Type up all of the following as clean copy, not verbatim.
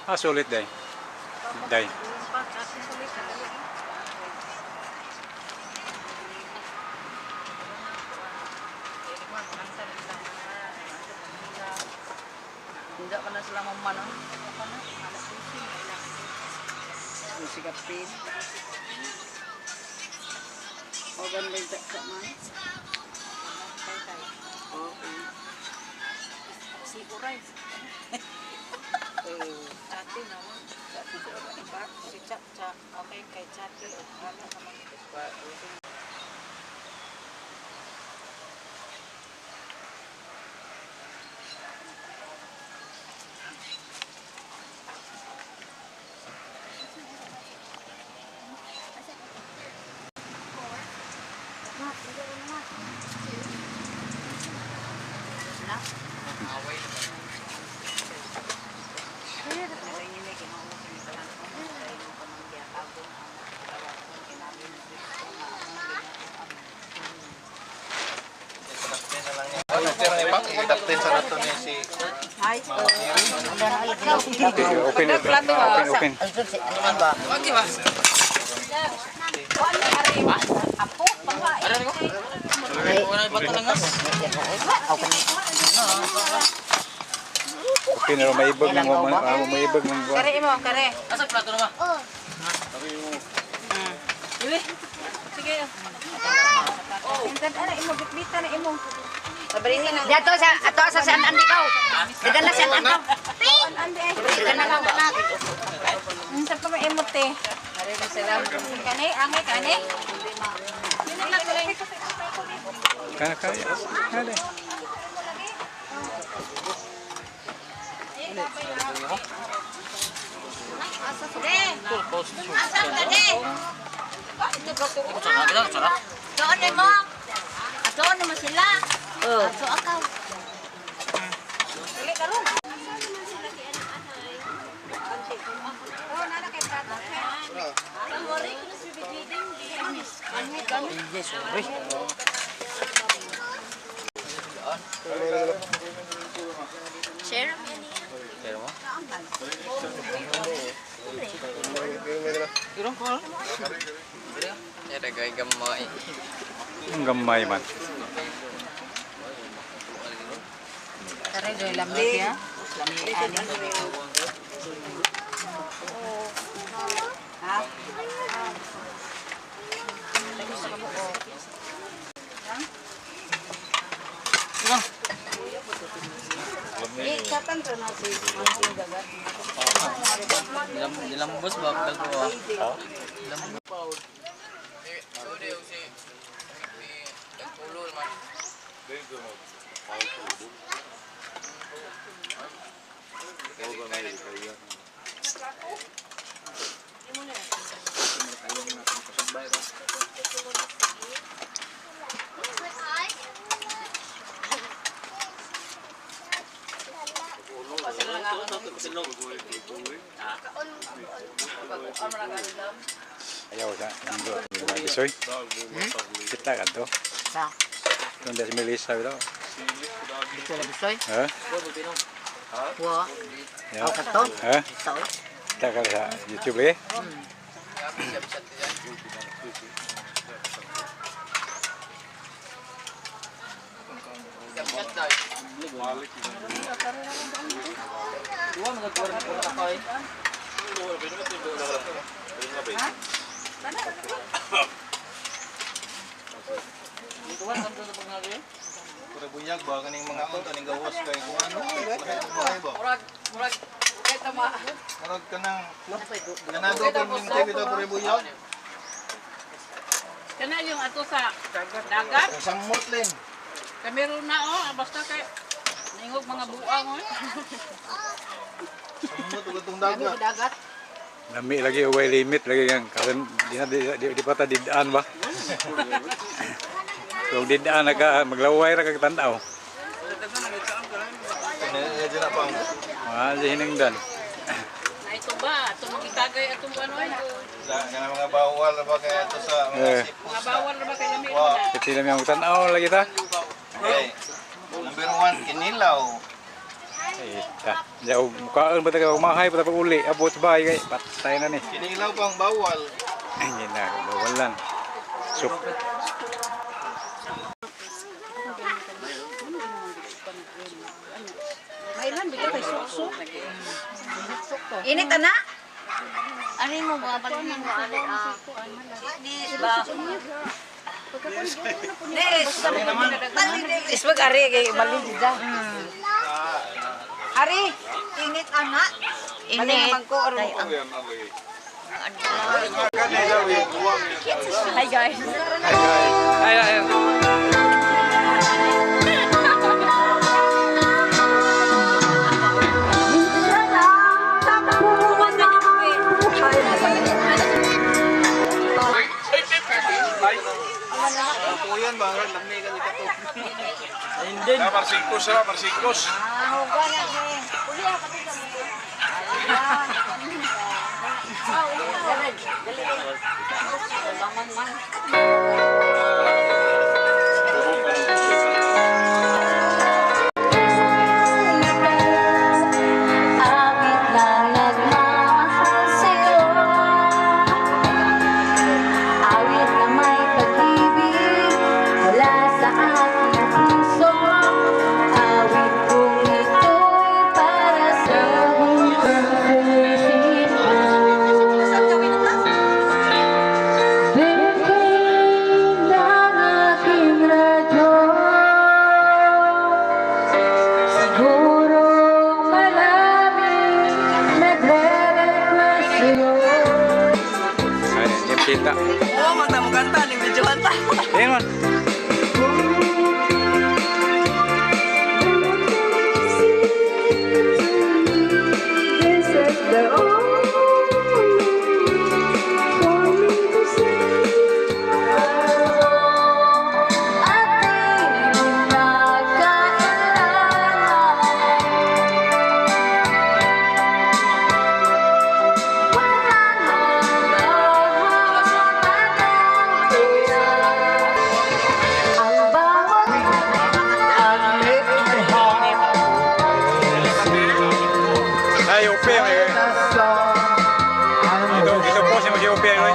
Ah, sulit day. Day. Tidak pernah selama mana? Musik kapin. Oh, ganda tak sama. Oh, si uray. Cati nama. Cati tu apa ni pak? Si cap. Okay, kay cati. Ano naman ito pak? Kapten sa nato ni si Hi. Open. Ano ba? Lagi ba? Apo, pangwain. Ano ko? Wala ba talangas? Okay na maibag ng maibag ng buwan. Kare mo, kare. Asa plato na ba? Dili. Sige. Intan ana imo bitbitan na imo. Sabrihin na. Dato sa ato sa San Andikaw. Dagana San Andikaw. Andi ay. Dagana lang na. Unsa pa may imo te? Are na sila. Kani, angay kani. Kaya. Kaya. Asam tadi. Doon mo. Doon mo sila. Ato akaw. Dili karon. Share mo yan. Pero mo? Irong ko. Ya dagay gamay. Ang gamay man. Kare do lamig ya. Lamig ani. Ha? Kapan to na si Mansi dagat? Dilambos ba ko? Dilambos. Ayaw sa Bisoy. Kita kan to. Sa. Donde si Melissa ito. Ito lang bisoy. Ha? Wa. Ya. Aw katon. Ha? Ito. Kita ka sa YouTube eh. Pura bunyag ba kaning mga unta ning gawas kay kung ano? Murag eta ma. Murag kanang ganado kay ning TV ta pura bunyag. Kana yung ato sa dagat. Isang mortlin. Kamero na basta kay ningog mga buang Samot ug dagat. dagat. Lami lagi away limit lagi yang karon di pata didaan ba. Kung didaan naga maglaway ra kag tan-aw. Medyo na pang. Di hinungdan. Na ito ba? Ito magkikagay atong ano Kana mga bawal ba kay ato sa mga sipos. mga bawal na ba kay lami Wow. Kiti lang yung tan-aw lagi ta. Okay. Number 1 kinilaw. Ita. Jauh mukaan ba taga umahay pa pag uli abot sa bahay kay patay na ni. Kinilaw pang bawal. Ayun na, bawal lang. Sup. Mailan bigay kay sukso. Init na? Ano mo mga balhin mo? Iswag ari kay mali dida. Ari, init ana. Init. Hi guys. Ay, ay. Tuyan ba? Lamay ka dito. Hindi. Marsikos ha, marsikos. Kita. Oh, mata mo kanta ni medyo kanta. Ayun man. Ay, upeng eh. Ito po si Masi upeng eh.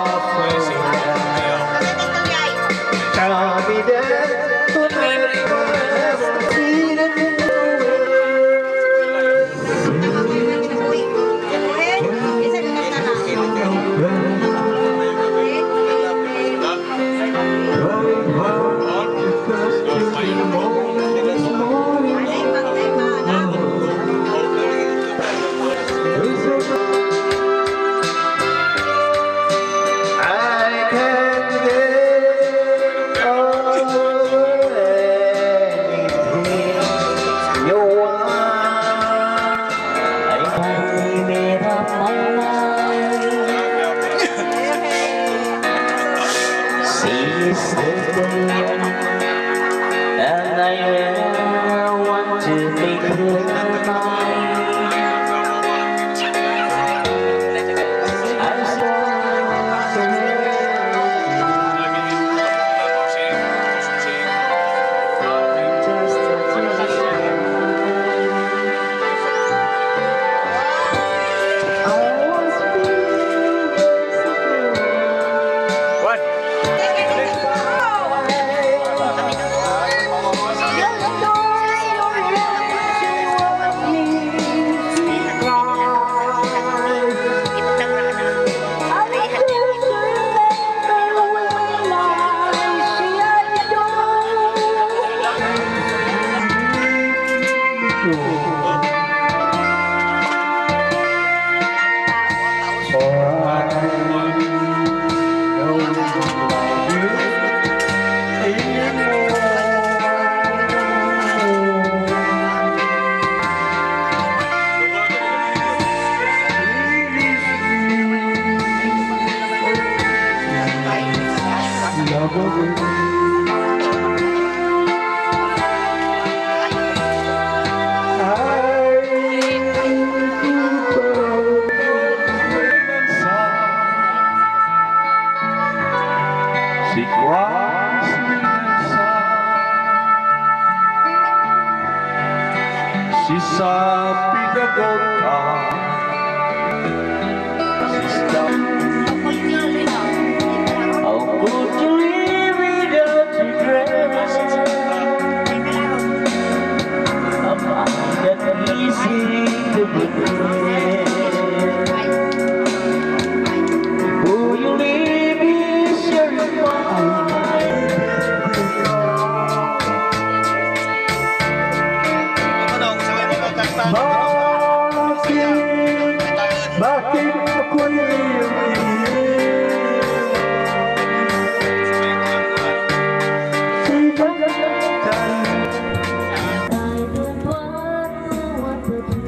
And I want to make her mine. I'm I pinagkaka Sister, how could you live without regret? A mind that easy to forget. Who you live is your mind. Ano, sa may mga kanta. Bakit ako'y umiiyak? Sikat tayo. I don't want to